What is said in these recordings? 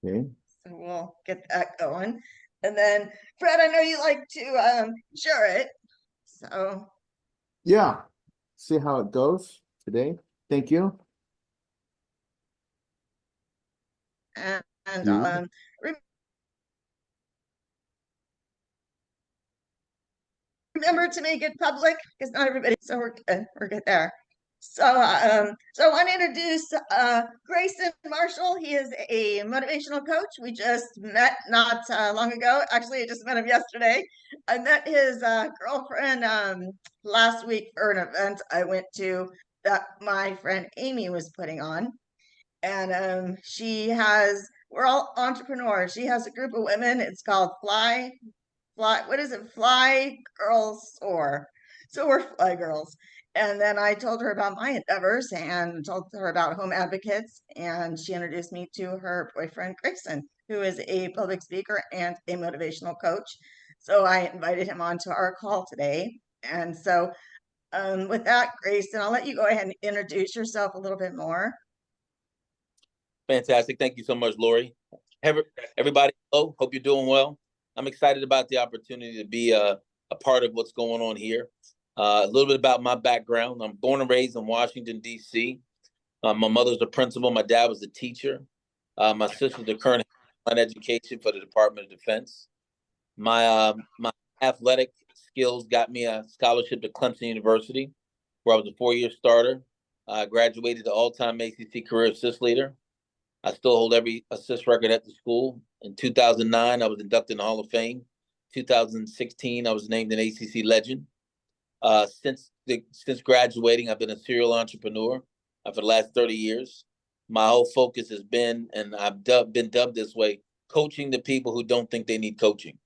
Okay. So we'll get that going. And then, Fred, I know you like to share it. So, Yeah. See how it goes today. Thank you. and You. remember to make it public because not everybody. So we're good. We're good there. So I want to introduce Grayson Marshall. He is a motivational coach. We just met not long ago. Actually, I just met him yesterday. I met his girlfriend last week for an event I went to that my friend Amy was putting on, and she has. We're all entrepreneurs. She has a group of women. It's called Fly, what is it? Fly Girls Soar. So we're Fly Girls. And then I told her about my endeavors and told her about Home Advocates. And she introduced me to her boyfriend, Grayson, who is a public speaker and a motivational coach. So I invited him onto our call today. And so, with that, Grayson, I'll let you go ahead and introduce yourself a little bit more. Fantastic. Thank you so much, Lori. Everybody, hello. Hope you're doing well. I'm excited about the opportunity to be a part of what's going on here. A little bit about my background. I'm born and raised in Washington, D.C. My mother's a principal. My dad was a teacher. My sister's the current head of education for the Department of Defense. My athletic skills got me a scholarship to Clemson University, where I was a 4-year starter. I graduated the all-time ACC career assist leader. I still hold every assist record at the school. In 2009, I was inducted in the Hall of Fame. 2016, I was named an ACC legend. Since graduating, I've been a serial entrepreneur for the last 30 years. My whole focus has been, and been dubbed this way, coaching the people who don't think they need coaching.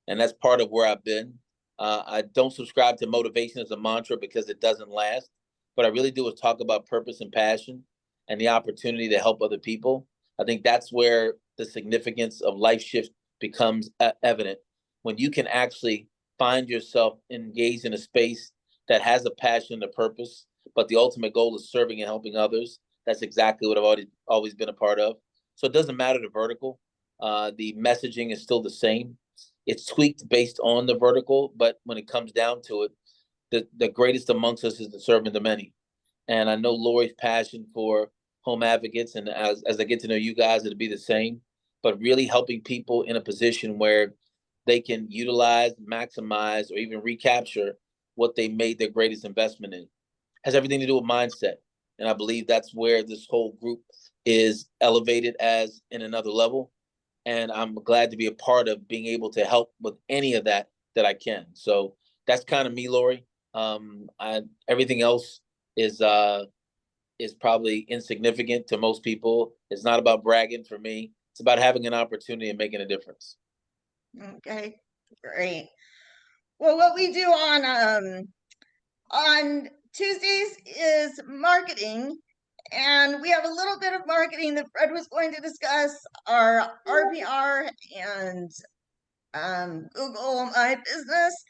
And that's part of where I've been. I don't subscribe to motivation as a mantra because it doesn't last. What I really do is talk about purpose and passion and the opportunity to help other people. I think that's where the significance of life shift becomes evident. When you can actually find yourself engaged in a space that has a passion and a purpose, but the ultimate goal is serving and helping others. That's exactly what I've always been a part of. So it doesn't matter the vertical. The messaging is still the same. It's tweaked based on the vertical, but when it comes down to it, the greatest amongst us is the servant of many. And I know Lori's passion for home advocates, and as I get to know you guys, it'll be the same. But really helping people in a position where they can utilize, maximize, or even recapture what they made their greatest investment in. Has everything to do with mindset. And I believe that's where this whole group is elevated as in another level. And I'm glad to be a part of being able to help with any of that I can. So that's kind of me, Lori. Everything else is probably insignificant to most people. It's not about bragging for me. It's about having an opportunity and making a difference. Okay, great. Well, what we do on Tuesdays is marketing, and we have a little bit of marketing that Fred was going to discuss, our RPR and Google My Business,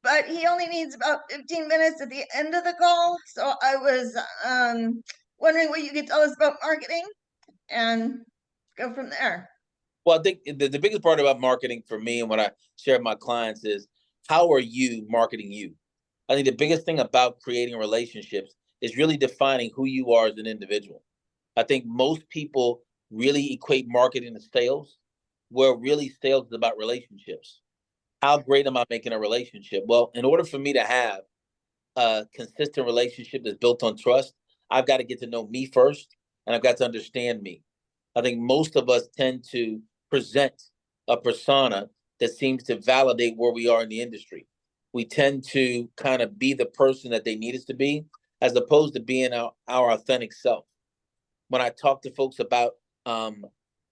but he only needs about 15 minutes at the end of the call. So I was wondering what you could tell us about marketing and go from there. Well, I think the biggest part about marketing for me and what I share with my clients is how are you marketing you? I think the biggest thing about creating relationships is really defining who you are as an individual. I think most people really equate marketing to sales, where really sales is about relationships. How great am I making a relationship? Well, in order for me to have a consistent relationship that's built on trust, I've got to get to know me first and I've got to understand me. I think most of us tend to present a persona that seems to validate where we are in the industry. We tend to kind of be the person that they need us to be, as opposed to being our authentic self. When I talk to folks about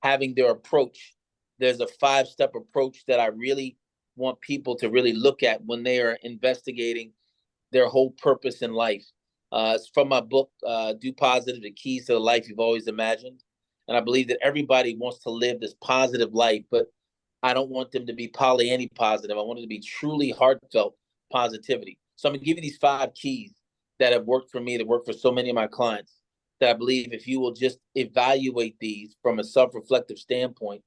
having their approach, there's a 5-step approach that I really want people to really look at when they are investigating their whole purpose in life. It's from my book, Do Positive, The Keys to the Life You've Always Imagined. And I believe that everybody wants to live this positive life, but I don't want them to be Pollyanny positive. I want it to be truly heartfelt positivity. So I'm going to give you these 5 keys that have worked for me, that work for so many of my clients. that I believe if you will just evaluate these from a self-reflective standpoint,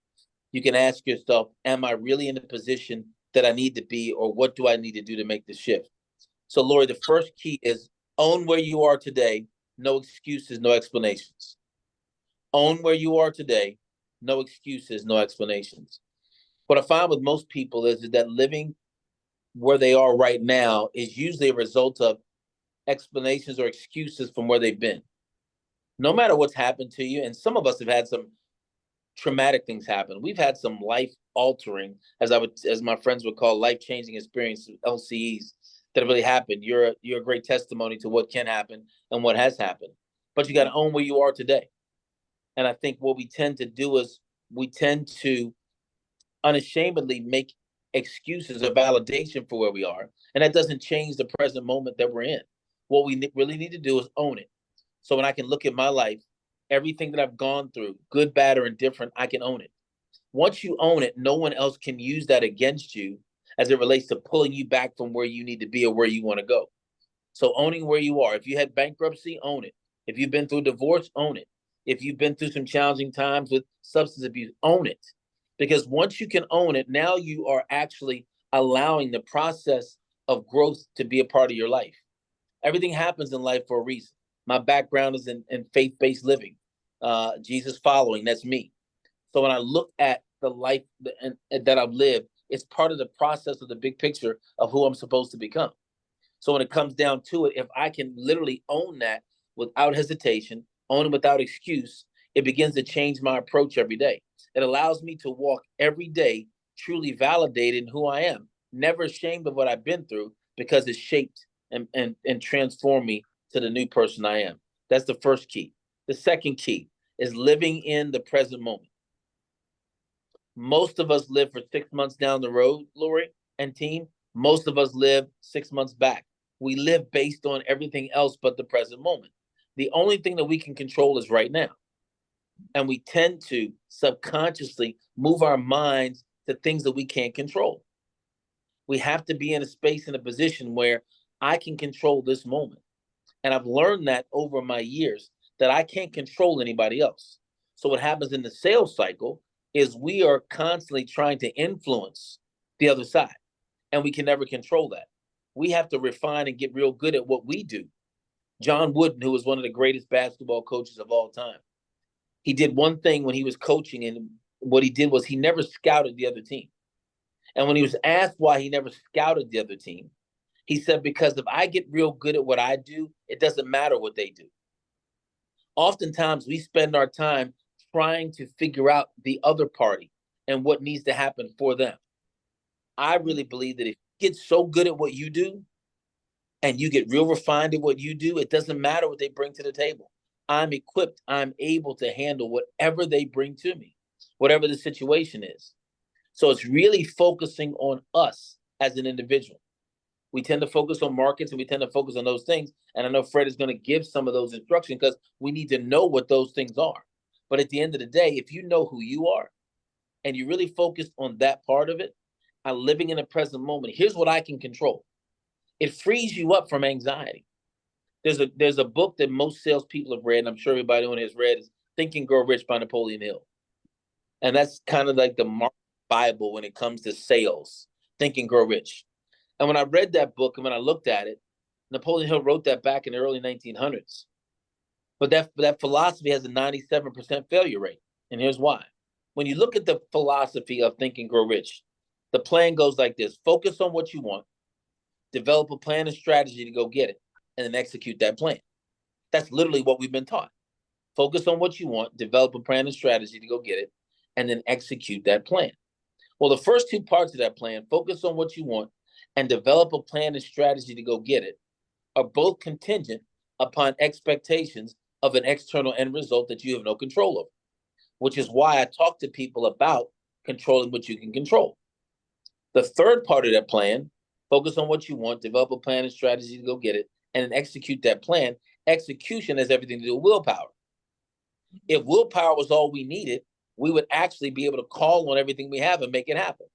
you can ask yourself, am I really in the position that I need to be, or what do I need to do to make the shift? So, Lori, the first key is own where you are today. No excuses, no explanations. Own where you are today. No excuses, no explanations. What I find with most people is that living where they are right now is usually a result of explanations or excuses from where they've been. No matter what's happened to you, and some of us have had some traumatic things happen. We've had some life altering, as my friends would call, life changing experiences, LCEs, that have really happened. You're a great testimony to what can happen and what has happened. But you got to own where you are today. And I think what we tend to do is we tend to unashamedly make excuses or validation for where we are, and that doesn't change the present moment that we're in. What we really need to do is own it. So when I can look at my life, everything that I've gone through, good, bad, or indifferent, I can own it. Once you own it, no one else can use that against you as it relates to pulling you back from where you need to be or where you want to go. So owning where you are. If you had bankruptcy, own it. If you've been through divorce, own it. If you've been through some challenging times with substance abuse, own it. Because once you can own it, now you are actually allowing the process of growth to be a part of your life. Everything happens in life for a reason. My background is in faith-based living, Jesus following, that's me. So when I look at the life that I've lived, it's part of the process of the big picture of who I'm supposed to become. So when it comes down to it, if I can literally own that without hesitation, own it without excuse, it begins to change my approach every day. It allows me to walk every day truly validated in who I am, never ashamed of what I've been through, because it shaped and transformed me to the new person I am. That's the first key. The second key is living in the present moment. Most of us live for 6 months down the road, Lori and team. Most of us live 6 months back. We live based on everything else but the present moment. The only thing that we can control is right now. And we tend to subconsciously move our minds to things that we can't control. We have to be in a space, in a position where I can control this moment. And I've learned that over my years, that I can't control anybody else. So what happens in the sales cycle is we are constantly trying to influence the other side, and we can never control that. We have to refine and get real good at what we do. John Wooden, who was one of the greatest basketball coaches of all time, he did one thing when he was coaching, and what he did was he never scouted the other team. And when he was asked why he never scouted the other team, he said, because if I get real good at what I do, it doesn't matter what they do. Oftentimes, we spend our time trying to figure out the other party and what needs to happen for them. I really believe that if you get so good at what you do and you get real refined at what you do, it doesn't matter what they bring to the table. I'm equipped. I'm able to handle whatever they bring to me, whatever the situation is. So it's really focusing on us as an individual. We tend to focus on markets and we tend to focus on those things. And I know Fred is going to give some of those instructions because we need to know what those things are. But at the end of the day, if you know who you are and you really focus on that part of it, I'm living in the present moment. Here's what I can control. It frees you up from anxiety. There's a book that most salespeople have read, and I'm sure everybody on has read, is Think and Grow Rich by Napoleon Hill. And that's kind of like the Bible when it comes to sales, Think and Grow Rich. And when I read that book and when I looked at it, Napoleon Hill wrote that back in the early 1900s. But that philosophy has a 97% failure rate. And here's why. When you look at the philosophy of Think and Grow Rich, the plan goes like this. Focus on what you want, develop a plan and strategy to go get it, and then execute that plan. That's literally what we've been taught. Focus on what you want, develop a plan and strategy to go get it, and then execute that plan. Well, the first two parts of that plan, focus on what you want and develop a plan and strategy to go get it, are both contingent upon expectations of an external end result that you have no control over, which is why I talk to people about controlling what you can control. The third part of that plan, focus on what you want, develop a plan and strategy to go get it, and then execute that plan. Execution has everything to do with willpower. If willpower was all we needed, we would actually be able to call on everything we have and make it happen.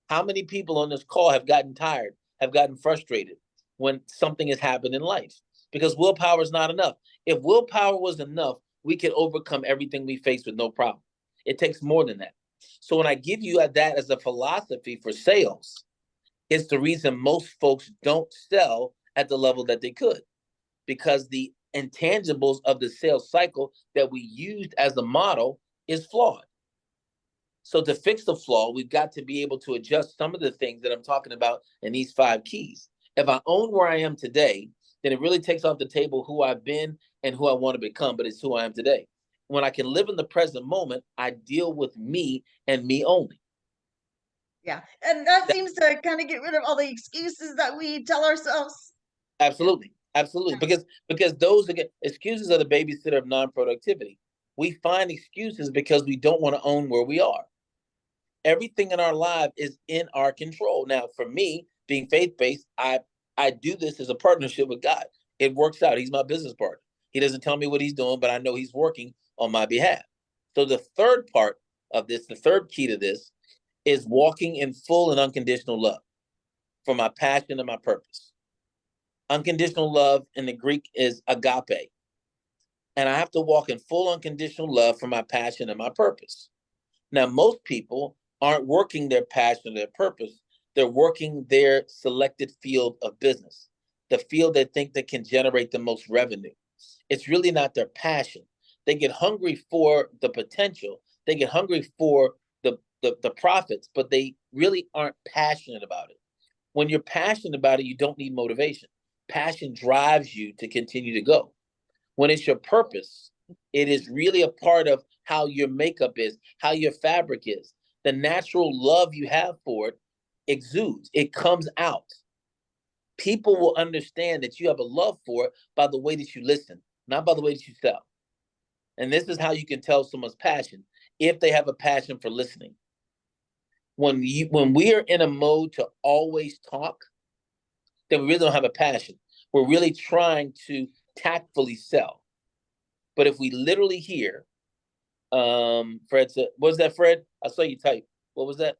How many people on this call have gotten tired, have gotten frustrated when something has happened in life? Because willpower is not enough. If willpower was enough, we could overcome everything we face with no problem. It takes more than that. So when I give you that as a philosophy for sales, it's the reason most folks don't sell at the level that they could, because the intangibles of the sales cycle that we used as a model is flawed. So to fix the flaw, we've got to be able to adjust some of the things that I'm talking about in these 5 keys. If I own where I am today, then it really takes off the table who I've been and who I want to become, but it's who I am today. When I can live in the present moment, I deal with me and me only. Yeah. And that seems to kind of get rid of all the excuses that we tell ourselves. Absolutely. Absolutely. Because those, again, excuses are the babysitter of non-productivity. We find excuses because we don't want to own where we are. Everything in our life is in our control. Now, for me, being faith-based, I do this as a partnership with God. It works out. He's my business partner. He doesn't tell me what he's doing, but I know he's working on my behalf. So the third part of this, the third key to this, is walking in full and unconditional love for my passion and my purpose. Unconditional love in the Greek is agape. And I have to walk in full unconditional love for my passion and my purpose. Now, most people aren't working their passion or their purpose. They're working their selected field of business, the field they think that can generate the most revenue. It's really not their passion. They get hungry for the potential. They get hungry for the profits, but they really aren't passionate about it. When you're passionate about it, you don't need motivation. Passion drives you to continue to go. When it's your purpose, it is really a part of how your makeup is, how your fabric is. The natural love you have for it exudes, it comes out. People will understand that you have a love for it by the way that you listen, not by the way that you sell. And this is how you can tell someone's passion, if they have a passion for listening. When we are in a mode to always talk, then we really don't have a passion. We're really trying to tactfully sell. But if we literally hear, Fred said, what was that, Fred? I saw you type. What was that?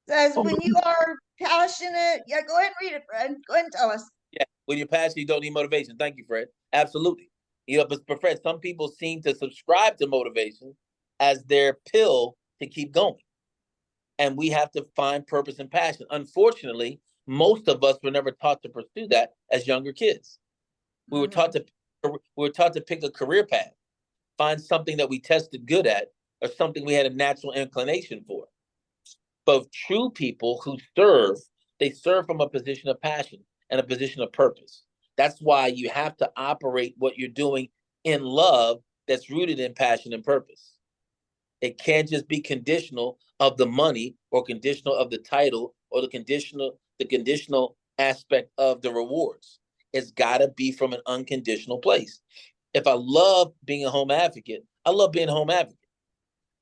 Says when you are passionate, yeah, go ahead and read it, Fred. Go ahead and tell us. Yeah, when you're passionate, you don't need motivation. Thank you, Fred. Absolutely. You know, but Fred, some people seem to subscribe to motivation as their pill to keep going. And we have to find purpose and passion. Unfortunately, most of us were never taught to pursue that as younger kids. We were taught to pick a career path, find something that we tested good at, or something we had a natural inclination for. But true people who serve, they serve from a position of passion and a position of purpose. That's why you have to operate what you're doing in love that's rooted in passion and purpose. It can't just be conditional of the money or conditional of the title or the conditional aspect of the rewards. It's got to be from an unconditional place. If I love being a home advocate, I love being a home advocate.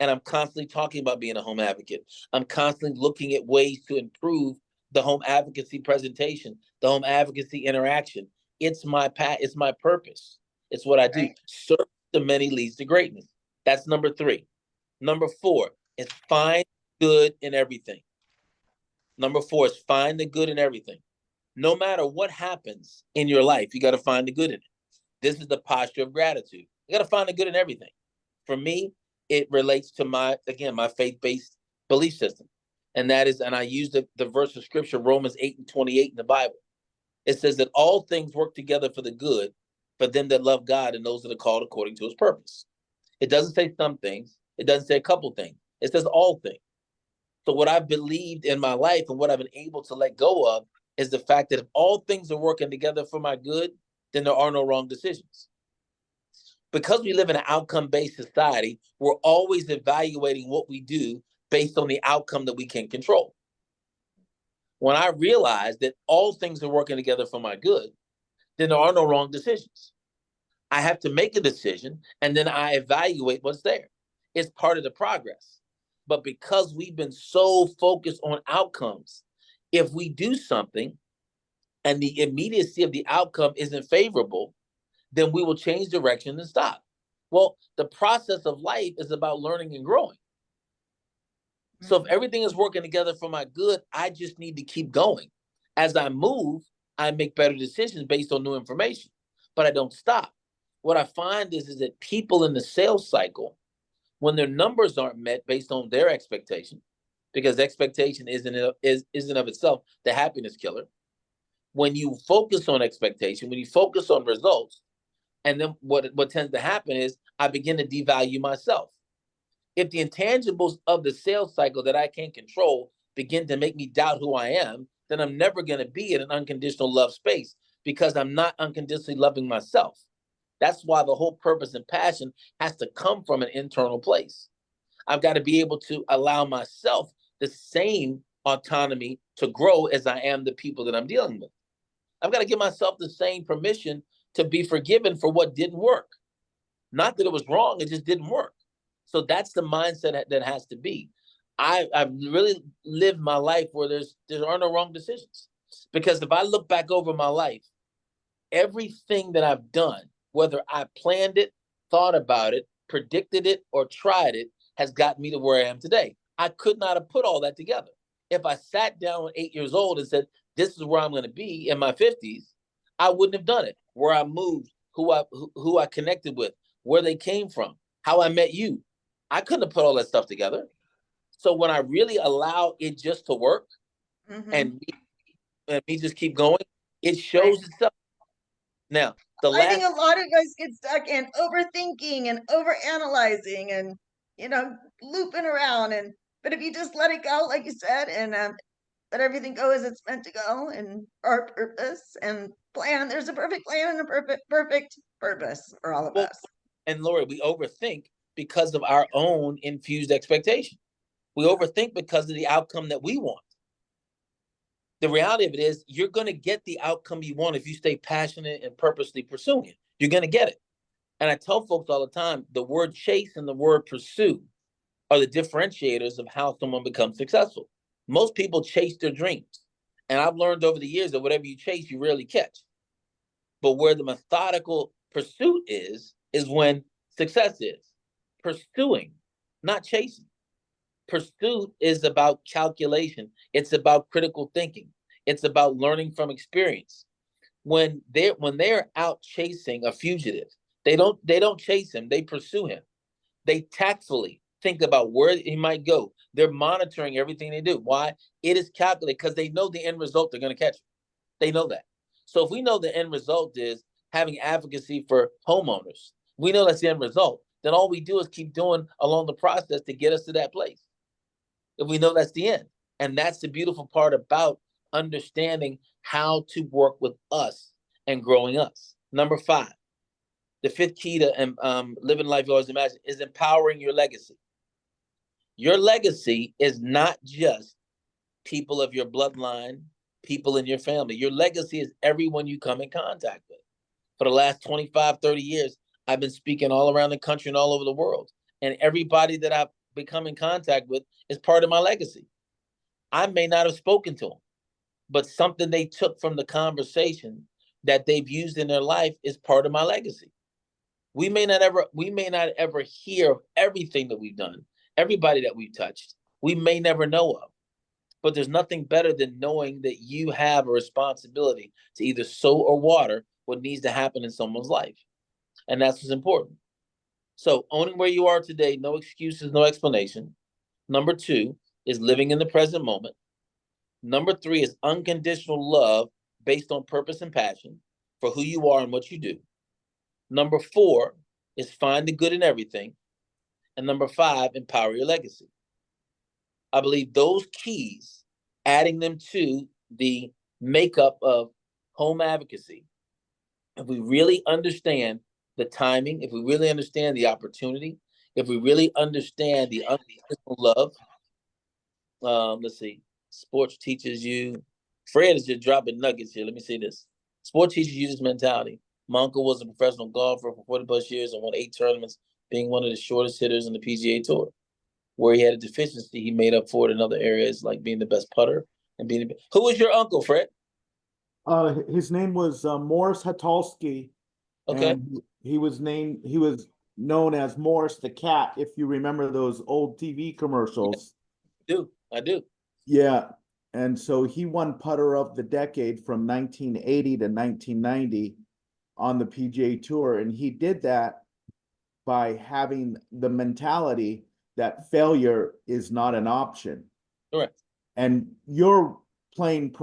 And I'm constantly talking about being a home advocate. I'm constantly looking at ways to improve the home advocacy presentation, the home advocacy interaction. It's my purpose. It's what I do. Right. Serve the many leads to greatness. That's number 3. Number 4 is find good in everything. Number 4 is find the good in everything. No matter what happens in your life, you got to find the good in it. This is the posture of gratitude. You got to find the good in everything. For me, it relates to my faith-based belief system. And that is, and I use the verse of scripture, Romans 8:28 in the Bible. It says that all things work together for the good for them that love God and those that are called according to his purpose. It doesn't say some things. It doesn't say a couple things. It says all things. So what I've believed in my life and what I've been able to let go of is the fact that if all things are working together for my good, then there are no wrong decisions. Because we live in an outcome-based society, we're always evaluating what we do based on the outcome that we can control. When I realize that all things are working together for my good, then there are no wrong decisions. I have to make a decision, and then I evaluate what's there. It's part of the progress. But because we've been so focused on outcomes, if we do something and the immediacy of the outcome isn't favorable, then we will change direction and stop. Well, the process of life is about learning and growing. So if everything is working together for my good, I just need to keep going. As I move, I make better decisions based on new information, but I don't stop. what I find is that people in the sales cycle, when their numbers aren't met based on their expectation, because expectation isn't of itself the happiness killer. When you focus on expectation, when you focus on results, and then what tends to happen is I begin to devalue myself. If the intangibles of the sales cycle that I can't control begin to make me doubt who I am, then I'm never going to be in an unconditional love space because I'm not unconditionally loving myself. That's why the whole purpose and passion has to come from an internal place. I've got to be able to allow myself the same autonomy to grow as I am the people that I'm dealing with. I've got to give myself the same permission to be forgiven for what didn't work. Not that it was wrong, it just didn't work. So that's the mindset that has to be. I've really lived my life where there are no wrong decisions. Because if I look back over my life, everything that I've done, whether I planned it, thought about it, predicted it, or tried it, has gotten me to where I am today. I could not have put all that together. If I sat down at 8 years old and said, this is where I'm going to be in my 50s, I wouldn't have done it. Where I moved, who I connected with, where they came from, how I met you. I couldn't have put all that stuff together. So when I really allow it just to work and me just keep going, it shows itself. Now, I think a lot of us get stuck in overthinking and overanalyzing and, looping around. But if you just let it go, like you said, and let everything go as it's meant to go, and our purpose and plan, there's a perfect plan and a perfect purpose for all of us. And Lori, we overthink because of our own infused expectation. We overthink because of the outcome that we want. The reality of it is you're going to get the outcome you want if you stay passionate and purposely pursuing it. You're going to get it. And I tell folks all the time, the word chase and the word pursue are the differentiators of how someone becomes successful. Most people chase their dreams. And I've learned over the years that whatever you chase, you rarely catch. But where the methodical pursuit is when success is. Pursuing, not chasing. Pursuit is about calculation. It's about critical thinking. It's about learning from experience. When they're out chasing a fugitive, they don't chase him, they pursue him. They tactfully think about where he might go. They're monitoring everything they do. Why? It is calculated because they know the end result they're going to catch. They know that. So if we know the end result is having advocacy for homeowners, we know that's the end result, then all we do is keep doing along the process to get us to that place. If we know that's the end. And that's the beautiful part about understanding how to work with us and growing us. Number 5, the 5th key to living life you always imagine is empowering your legacy. Your legacy is not just people of your bloodline, people in your family. Your legacy is everyone you come in contact with. For the last 25, 30 years, I've been speaking all around the country and all over the world. And everybody that I've become in contact with is part of my legacy. I may not have spoken to them, but something they took from the conversation that they've used in their life is part of my legacy. We may not ever hear of everything that we've done, everybody that we've touched. We may never know of. But there's nothing better than knowing that you have a responsibility to either sow or water what needs to happen in someone's life. And that's what's important. So owning where you are today, no excuses, no explanation. Number 2 is living in the present moment. Number 3 is unconditional love based on purpose and passion for who you are and what you do. Number 4 is find the good in everything. And number 5, empower your legacy. I believe those keys, adding them to the makeup of home advocacy, if we really understand the timing, if we really understand the opportunity, if we really understand the unconditional love, let's see, sports teaches you, Fred is just dropping nuggets here. Let me see this. Sport teaches you this mentality. My uncle was a professional golfer for 40 plus years and won 8 tournaments, being one of the shortest hitters in the PGA Tour. Where he had a deficiency, he made up for it in other areas, like being the best putter and being. Who was your uncle, Fred? His name was Morris Hatulski. Okay. And he was known as Morris the Cat, if you remember those old TV commercials. Yeah, I do. Yeah. And so he won putter of the decade from 1980 to 1990. on the PGA Tour, and he did that by having the mentality that failure is not an option. Correct. And you're playing,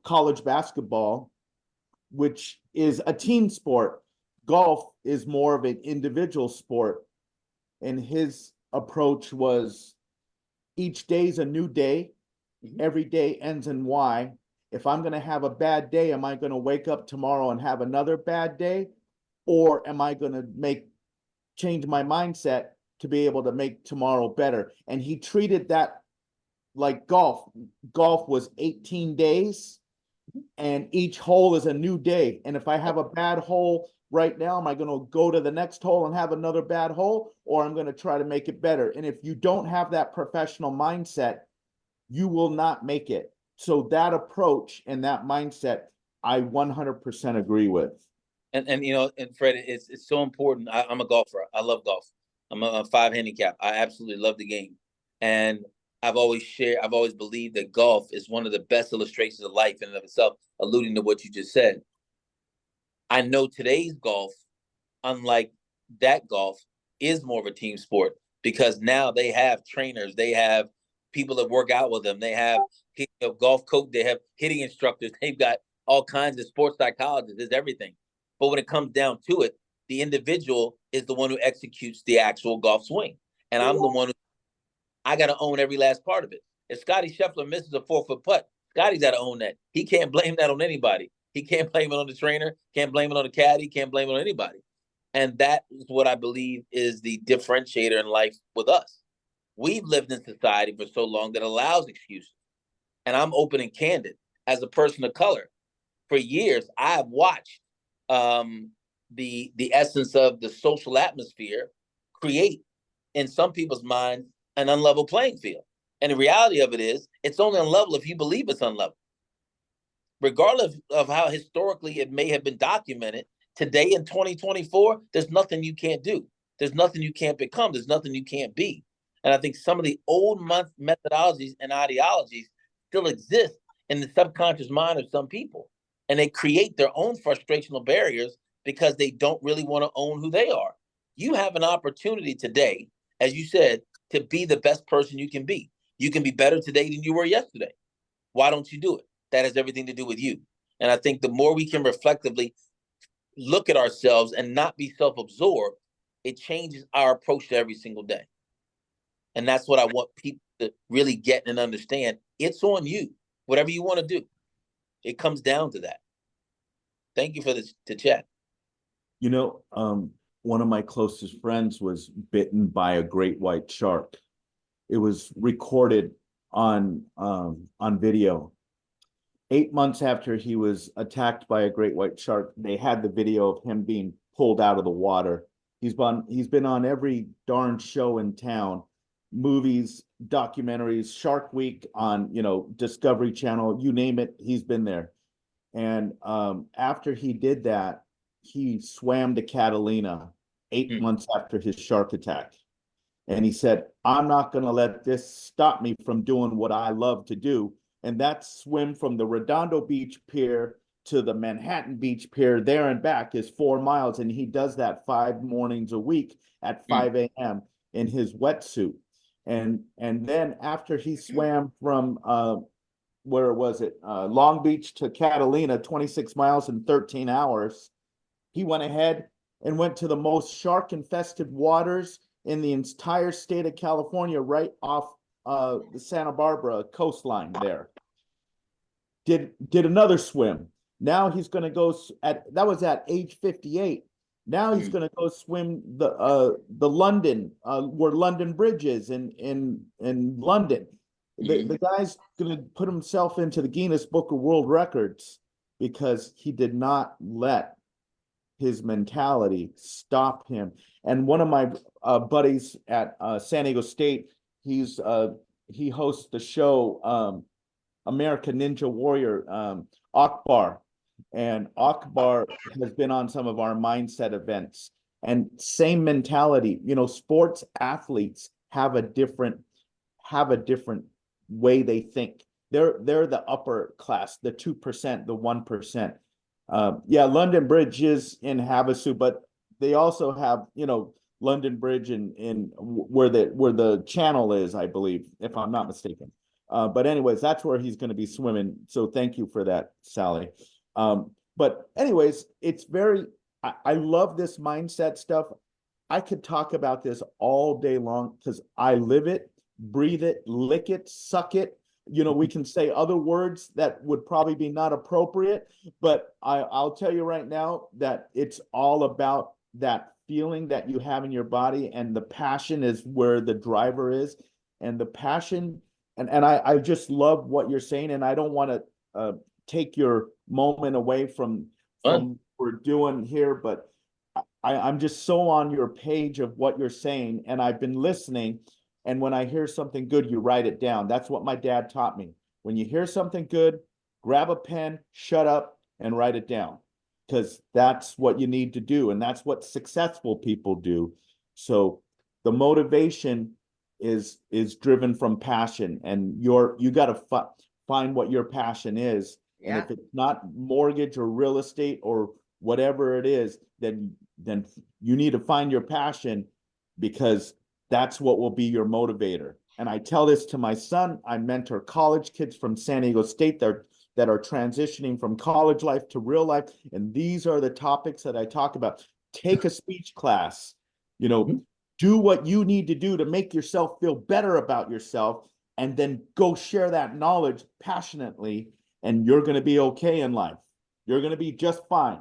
college basketball, which is a team sport. Golf is more of an individual sport. And his approach was each day's a new day. Mhm. Every day ends in Y. If I'm going to have a bad day, am I going to wake up tomorrow and have another bad day? Or am I going to change my mindset to be able to make tomorrow better? And he treated that like golf. Golf was 18 days, and each hole is a new day. And if I have a bad hole right now, am I going to go to the next hole and have another bad hole, or I'm going to try to make it better? And if you don't have that professional mindset, you will not make it. So that approach and that mindset, I 100% agree with. And you know, and Fred, it's so important. I'm a golfer. I love golf. I'm a 5 handicap. I absolutely love the game. And I've always believed that golf is one of the best illustrations of life in and of itself, alluding to what you just said. I know today's golf, unlike that golf, is more of a team sport because now they have trainers, they have people that work out with them, they have golf coach, they have hitting instructors, they've got all kinds of sports psychologists, there's everything. But when it comes down to it, the individual is the one who executes the actual golf swing. And I'm the one who I got to own every last part of it. If Scotty Scheffler misses a 4-foot putt, Scotty's got to own that. He can't blame that on anybody. He can't blame it on the trainer, can't blame it on the caddy, can't blame it on anybody. And that is what I believe is the differentiator in life with us. We've lived in society for so long that allows excuses. And I'm open and candid as a person of color. For years, I've watched the essence of the social atmosphere create in some people's minds an unlevel playing field. And the reality of it is, it's only unlevel if you believe it's unlevel. Regardless of how historically it may have been documented, today in 2024, there's nothing you can't do. There's nothing you can't become. There's nothing you can't be. And I think some of the old methodologies and ideologies still exist in the subconscious mind of some people. And they create their own frustrational barriers because they don't really want to own who they are. You have an opportunity today, as you said, to be the best person you can be. You can be better today than you were yesterday. Why don't you do it? That has everything to do with you. And I think the more we can reflectively look at ourselves and not be self-absorbed, it changes our approach to every single day. And that's what I want people to really get and understand. It's on you. Whatever you want to do. It comes down to that. Thank you for this to chat. One of my closest friends was bitten by a great white shark. It was recorded on video. 8 months after he was attacked by a great white shark, they had the video of him being pulled out of the water. He's been on every darn show in town, movies, documentaries, Shark Week on, Discovery Channel, you name it, he's been there. And after he did that, he swam to Catalina 8 months after his shark attack. And he said, I'm not going to let this stop me from doing what I love to do. And that's swim from the Redondo Beach Pier to the Manhattan Beach Pier there and back is 4 miles. And he does that 5 mornings a week at 5 a.m. in his wetsuit. And then after he swam from, where was it? Long Beach to Catalina, 26 miles in 13 hours. He went ahead and went to the most shark-infested waters in the entire state of California, right off the Santa Barbara coastline there. Did another swim. Now he's going to go that was at age 58. Now he's going to go swim the London, where London Bridge is in London. The guy's going to put himself into the Guinness Book of World Records because he did not let his mentality stop him. And one of my buddies at San Diego State, he hosts the show American Ninja Warrior, Akbar. And Akbar has been on some of our mindset events. And same mentality, sports athletes have a different way they think. They're the upper class, the 2%, the 1%. Yeah, London Bridge is in Havasu, but they also have, London Bridge in where the channel is, I believe, if I'm not mistaken. But anyways, that's where he's going to be swimming. So thank you for that, Sally. But anyways, I love this mindset stuff. I could talk about this all day long because I live it, breathe it, lick it, suck it. We can say other words that would probably be not appropriate, but I'll tell you right now that it's all about that feeling that you have in your body, and the passion is where the driver is, and the passion, and I just love what you're saying, and I don't want to take your moment away from Fun. what we're doing here, but I'm just so on your page of what you're saying, and I've been listening. And when I hear something good, you write it down. That's what my dad taught me. When you hear something good, grab a pen, shut up, and write it down, because that's what you need to do, and that's what successful people do. So the motivation is driven from passion, and you got to find what your passion is. And Yeah. if it's not mortgage or real estate or whatever it is, then you need to find your passion, because that's what will be your motivator. And I tell this to my son. I mentor college kids from San Diego State that are transitioning from college life to real life. And these are the topics that I talk about. Take a speech class, do what you need to do to make yourself feel better about yourself, and then go share that knowledge passionately, and you're going to be okay in life. You're going to be just fine.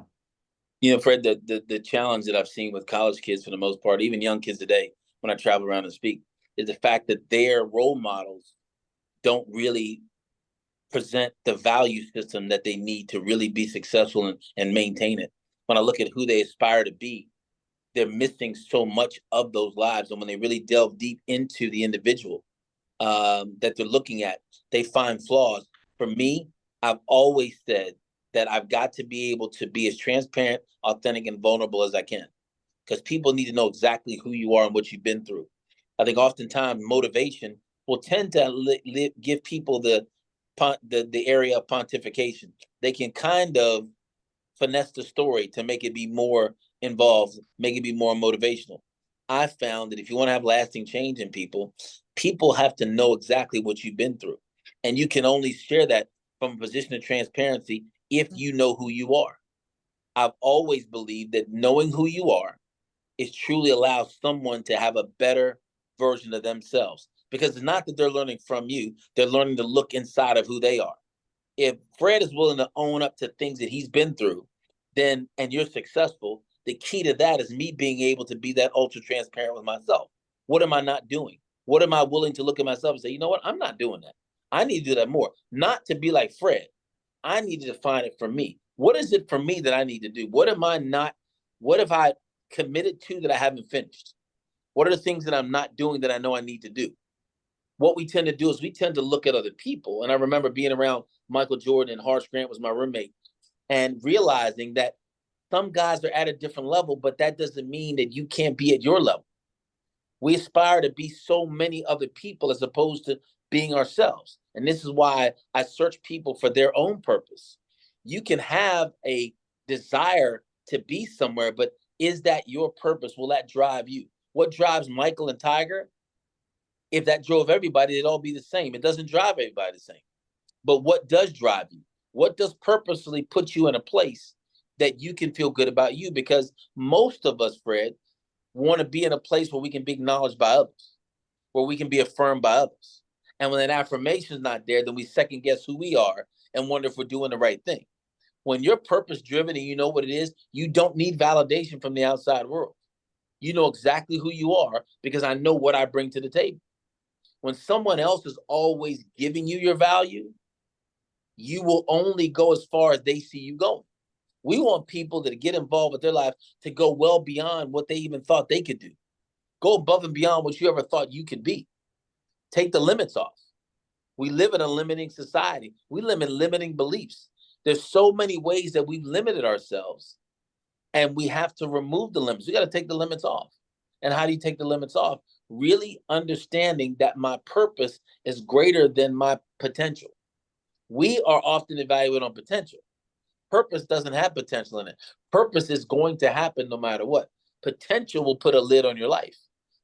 Fred, the challenge that I've seen with college kids for the most part, even young kids today, when I travel around and speak, is the fact that their role models don't really present the value system that they need to really be successful and maintain it. When I look at who they aspire to be, they're missing so much of those lives. And when they really delve deep into the individual that they're looking at, they find flaws. For me, I've always said that I've got to be able to be as transparent, authentic, and vulnerable as I can, because people need to know exactly who you are and what you've been through. I think oftentimes motivation will tend to give people the area of pontification. They can kind of finesse the story to make it be more involved, make it be more motivational. I found that if you want to have lasting change in people, people have to know exactly what you've been through. And you can only share that from a position of transparency if you know who you are. I've always believed that knowing who you are is truly allows someone to have a better version of themselves, because it's not that they're learning from you, they're learning to look inside of who they are. If Fred is willing to own up to things that he's been through, then, and you're successful, the key to that is me being able to be that ultra transparent with myself. What am I not doing? What am I willing to look at myself and say, you know what? I'm not doing that. I need to do that more. Not to be like Fred. I need to define it for me. What is it for me that I need to do? What am I not? What have I committed to that I haven't finished? What are the things that I'm not doing that I know I need to do? What we tend to do is we tend to look at other people. And I remember being around Michael Jordan, and Horace Grant was my roommate, and realizing that some guys are at a different level, but that doesn't mean that you can't be at your level. We aspire to be so many other people as opposed to being ourselves. And this is why I search people for their own purpose. You can have a desire to be somewhere, but is that your purpose? Will that drive you? What drives Michael and Tiger? If that drove everybody, it'd all be the same. It doesn't drive everybody the same. But what does drive you? What does purposely put you in a place that you can feel good about you? Because most of us, Fred, want to be in a place where we can be acknowledged by others, where we can be affirmed by others. And when that affirmation is not there, then we second guess who we are and wonder if we're doing the right thing. When you're purpose driven and you know what it is, you don't need validation from the outside world. You know exactly who you are because I know what I bring to the table. When someone else is always giving you your value, you will only go as far as they see you going. We want people that get involved with their life to go well beyond what they even thought they could do. Go above and beyond what you ever thought you could be. Take the limits off. We live in a limiting society. We live in limiting beliefs. There's so many ways that we've limited ourselves, and we have to remove the limits. We got to take the limits off. And how do you take the limits off? Really understanding that my purpose is greater than my potential. We are often evaluated on potential. Purpose doesn't have potential in it. Purpose is going to happen no matter what. Potential will put a lid on your life.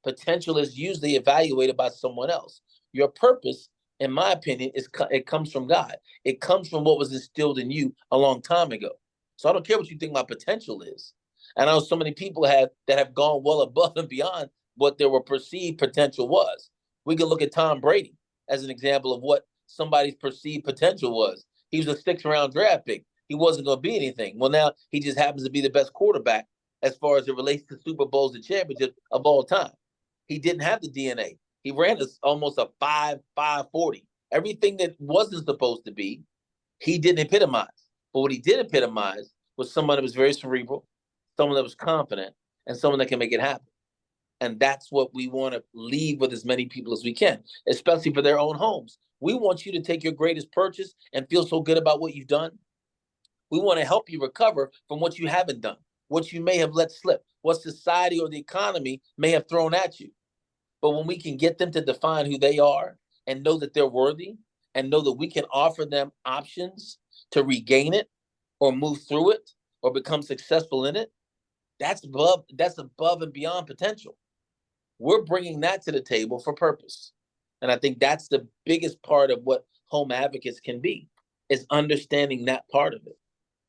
Potential is usually evaluated by someone else. Your purpose, in my opinion, it comes from God. It comes from what was instilled in you a long time ago. So I don't care what you think my potential is. And I know so many people that have gone well above and beyond what their perceived potential was. We can look at Tom Brady as an example of what somebody's perceived potential was. He was a 6th-round draft pick. He wasn't going to be anything. Well, now he just happens to be the best quarterback as far as it relates to Super Bowls and championships of all time. He didn't have the DNA. He ran almost a 5.40. Everything that wasn't supposed to be, he didn't epitomize. But what he did epitomize was someone that was very cerebral, someone that was confident, and someone that can make it happen. And that's what we want to leave with as many people as we can, especially for their own homes. We want you to take your greatest purchase and feel so good about what you've done. We want to help you recover from what you haven't done, what you may have let slip, what society or the economy may have thrown at you. But when we can get them to define who they are and know that they're worthy and know that we can offer them options to regain it or move through it or become successful in it, that's above and beyond potential. We're bringing that to the table for purpose. And I think that's the biggest part of what home advocates can be, is understanding that part of it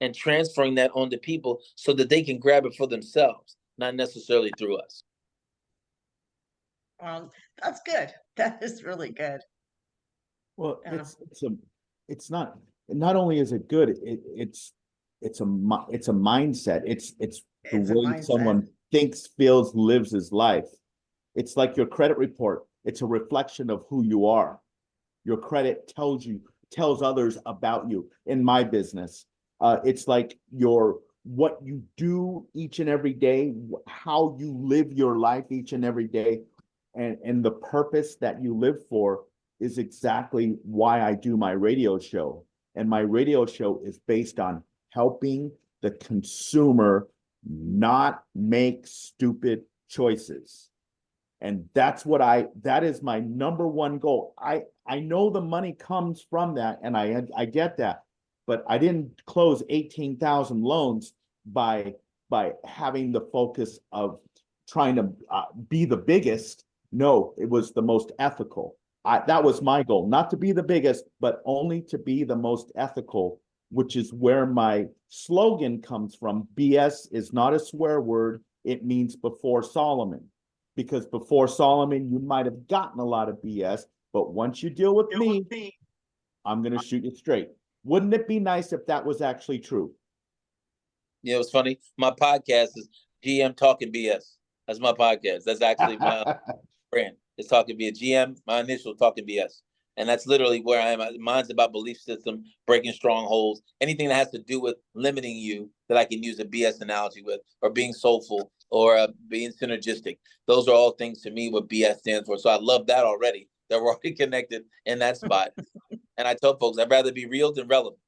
and transferring that onto people so that they can grab it for themselves, not necessarily through us. That's good. That is really good. Well, Yeah. it's not only is it good, it's a mindset. It's It's the a way mindset. someone thinks, feels, lives his life. It's like your credit report. It's a reflection of who you are. Your credit tells others about you. In my business, it's like what you do each and every day, how you live your life each and every day, and the purpose that you live for is exactly why I do my radio show. And my radio show is based on helping the consumer not make stupid choices. And that is my number one goal. I know the money comes from that, and I get that, but I didn't close 18,000 loans by having the focus of trying to be the biggest. No, it was the most ethical. That was my goal, not to be the biggest, but only to be the most ethical, which is where my slogan comes from. BS is not a swear word. It means before Solomon. Because before Solomon, you might have gotten a lot of BS, but once you deal with me, I'm going to shoot you straight. Wouldn't it be nice if that was actually true? You know, it's funny. My podcast is GM Talking BS. That's my podcast. That's actually my brand. It's Talking BS. GM, my initial Talking BS. And that's literally where I am. Mine's about belief system, breaking strongholds, anything that has to do with limiting you that I can use a BS analogy with, or being soulful, or being synergistic. Those are all things to me what BS stands for. So I love that already, that we're already connected in that spot. And I tell folks, I'd rather be real than relevant.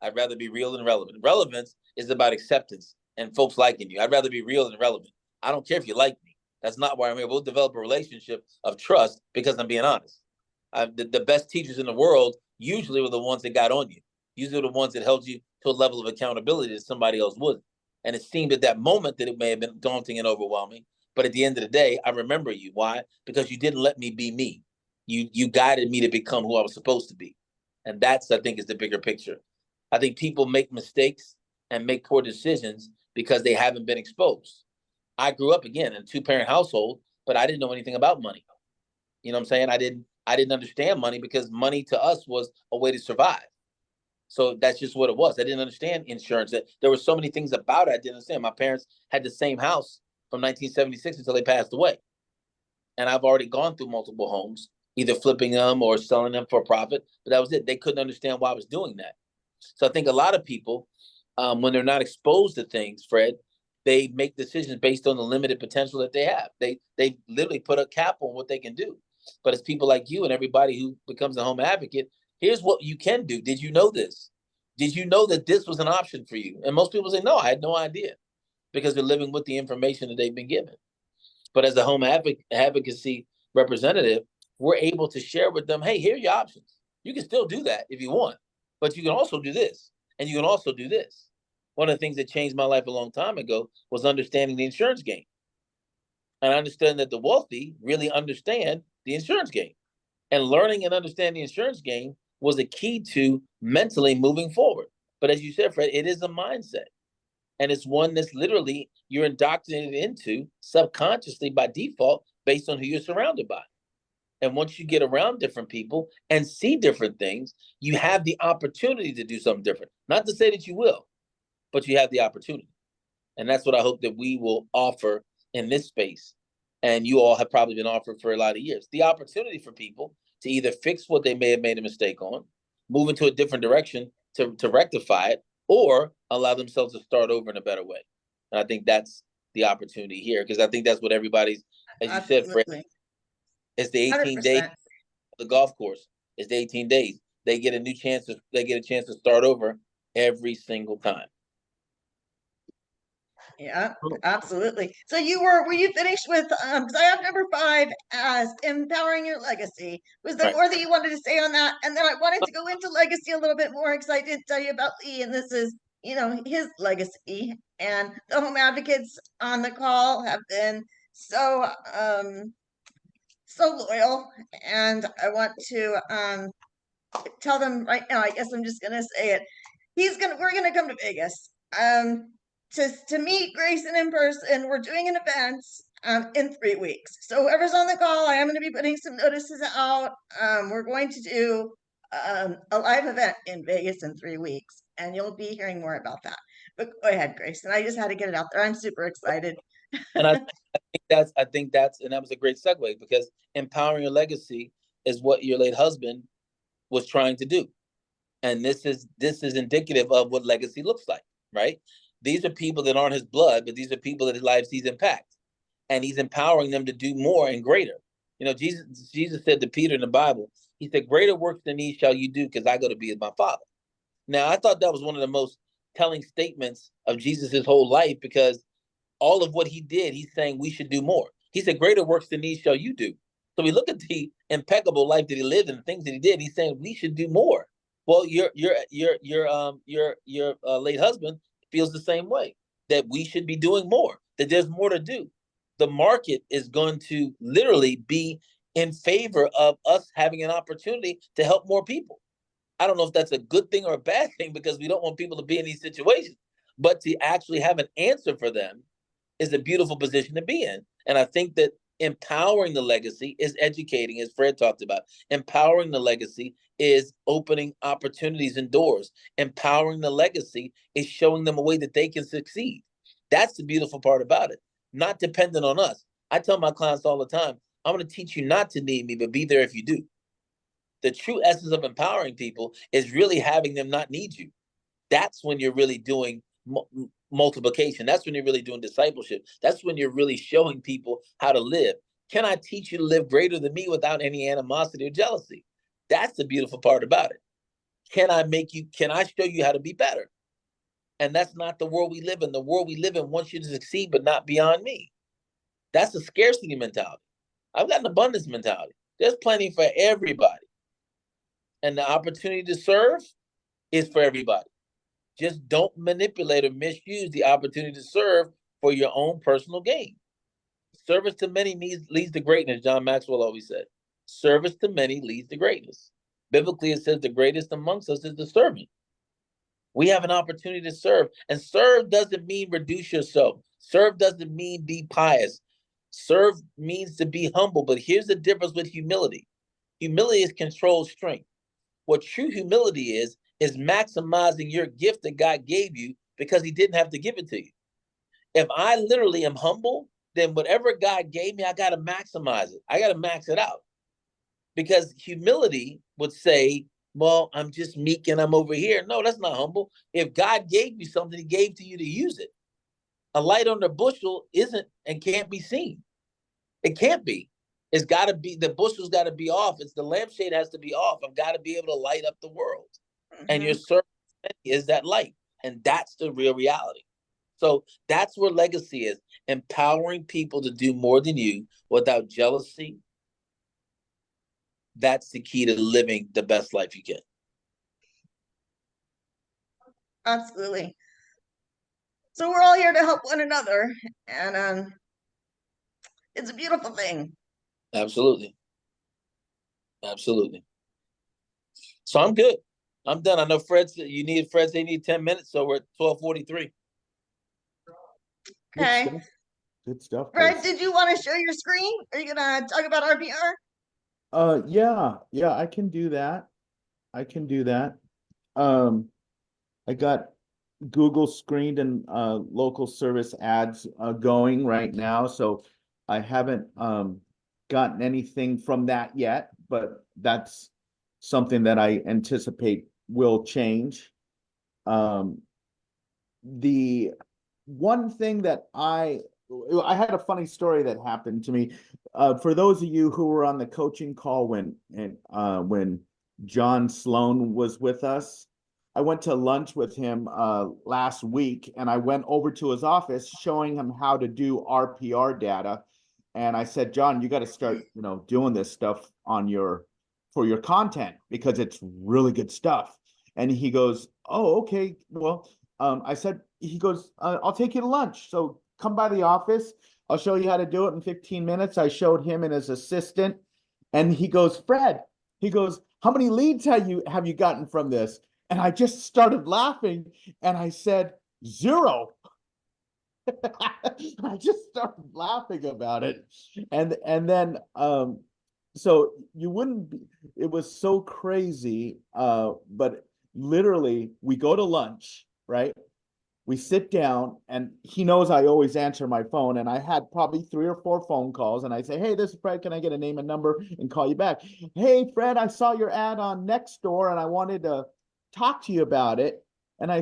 I'd rather be real than relevant. Relevance is about acceptance and folks liking you. I'd rather be real than relevant. I don't care if you like me. That's not why I'm here. We'll develop a relationship of trust because I'm being honest. The best teachers in the world usually were the ones that got on you. Usually the ones that held you to a level of accountability that somebody else wouldn't. And it seemed at that moment that it may have been daunting and overwhelming. But at the end of the day, I remember you. Why? Because you didn't let me be me. You guided me to become who I was supposed to be. And that's, I think, is the bigger picture. I think people make mistakes and make poor decisions because they haven't been exposed. I grew up, again, in a 2-parent household, but I didn't know anything about money. You know what I'm saying? I didn't understand money because money to us was a way to survive. So that's just what it was. I didn't understand insurance. There were so many things about it I didn't understand. My parents had the same house from 1976 until they passed away. And I've already gone through multiple homes, either flipping them or selling them for profit. But that was it. They couldn't understand why I was doing that. So I think a lot of people, when they're not exposed to things, Fred, they make decisions based on the limited potential that they have. They literally put a cap on what they can do. But it's people like you and everybody who becomes a home advocate, here's what you can do. Did you know this? Did you know that this was an option for you? And most people say, no, I had no idea, because they're living with the information that they've been given. But as a home advocacy representative, we're able to share with them, hey, here are your options. You can still do that if you want, but you can also do this. And you can also do this. One of the things that changed my life a long time ago was understanding the insurance game. And I understand that the wealthy really understand the insurance game. And learning and understanding the insurance game was a key to mentally moving forward. But as you said, Fred, it is a mindset. And it's one that's literally you're indoctrinated into subconsciously by default based on who you're surrounded by. And once you get around different people and see different things, you have the opportunity to do something different. Not to say that you will, but you have the opportunity. And that's what I hope that we will offer in this space. And you all have probably been offered for a lot of years. The opportunity for people to either fix what they may have made a mistake on, move into a different direction to rectify it, or allow themselves to start over in a better way. And I think that's the opportunity here, because I think that's what everybody's, as you said, Fred, Absolutely. it's the 18 days 100%. of the golf course. It's the 18 days. They get a chance to start over every single time. Yeah, absolutely. So were you finished with, because I have number 5 as empowering your legacy. Was there Right. more that you wanted to say on that? And then I wanted to go into legacy a little bit more because I did tell you about Lee, and this is, his legacy. And the home advocates on the call have been so so loyal, and I want to tell them right now. I guess I'm just gonna say it. We're gonna come to Vegas to meet Grayson in person. We're doing an event in 3 weeks. So whoever's on the call, I am gonna be putting some notices out. We're going to do a live event in Vegas in 3 weeks, and you'll be hearing more about that. But go ahead, Grayson. I just had to get it out there. I'm super excited. And I think that's and that was a great segue, because empowering your legacy is what your late husband was trying to do. And this is indicative of what legacy looks like, right? These are people that aren't his blood, but these are people that his life sees impact. And he's empowering them to do more and greater. Jesus said to Peter in the Bible, he said, greater works than these shall you do, because I go to be with my Father. Now, I thought that was one of the most telling statements of Jesus's whole life, because all of what he did, he's saying we should do more. He said, greater works than these shall you do. So we look at the impeccable life that he lived and the things that he did. He's saying we should do more. Well, your late husband feels the same way, that we should be doing more, that there's more to do. The market is going to literally be in favor of us having an opportunity to help more people. I don't know if that's a good thing or a bad thing, because we don't want people to be in these situations, but to actually have an answer for them is a beautiful position to be in. And I think that empowering the legacy is educating, as Fred talked about. Empowering the legacy is opening opportunities and doors. Empowering the legacy is showing them a way that they can succeed. That's the beautiful part about it. Not dependent on us. I tell my clients all the time, I'm going to teach you not to need me, but be there if you do. The true essence of empowering people is really having them not need you. That's when you're really doing multiplication. That's when you're really doing discipleship. That's when you're really showing people how to live. Can I teach you to live greater than me without any animosity or jealousy? That's the beautiful part about it. Can I show you how to be better? And that's not the world we live in. The world we live in wants you to succeed, but not beyond me. That's a scarcity mentality. I've got an abundance mentality. There's plenty for everybody. And the opportunity to serve is for everybody. Just don't manipulate or misuse the opportunity to serve for your own personal gain. Service to many leads to greatness, John Maxwell always said. Service to many leads to greatness. Biblically, it says the greatest amongst us is the servant. We have an opportunity to serve. And serve doesn't mean reduce yourself. Serve doesn't mean be pious. Serve means to be humble. But here's the difference with humility. Humility is controlled strength. What true humility is maximizing your gift that God gave you, because he didn't have to give it to you. If I literally am humble, then whatever God gave me, I got to maximize it. I got to max it out. Because humility would say, well, I'm just meek and I'm over here. No, that's not humble. If God gave you something, he gave to you to use it. A light on the bushel isn't and can't be seen. It can't be. It's got to be, the bushel's got to be off. It's the lampshade has to be off. I've got to be able to light up the world. And your service is that light. And that's the real reality. So that's where legacy is. Empowering people to do more than you without jealousy. That's the key to living the best life you can. absolutely. So we're all here to help one another, and it's a beautiful thing. Absolutely. Absolutely. So I'm good. I'm done. I know Fred they need 10 minutes, so we're at 12:43. Good Okay. stuff. Good stuff, Fred, Grace. did you want to share your screen? Are you gonna talk about RPR? Yeah, I can do that. I can do that. I got Google screened and local service ads going right now, so I haven't gotten anything from that yet, but that's something that I anticipate will change. The one thing that I had a funny story that happened to me. For those of you who were on the coaching call when John Sloan was with us, I went to lunch with him last week, and I went over to his office showing him how to do RPR data. And I said, John, you got to start, doing this stuff for your content because it's really good stuff. And he goes, oh, okay. Well, I said, he goes, I'll take you to lunch. So come by the office. I'll show you how to do it in 15 minutes. I showed him and his assistant. And he goes, Fred, he goes, how many leads have you gotten from this? And I just started laughing and I said, 0. I just started laughing about it. And then so you wouldn't be, it was so crazy. But literally we go to lunch, right? We sit down and he knows I always answer my phone, and I had probably 3 or 4 phone calls, and I say, hey, this is Fred, can I get a name and number and call you back? Hey, Fred, I saw your ad on Nextdoor and I wanted to talk to you about it. And I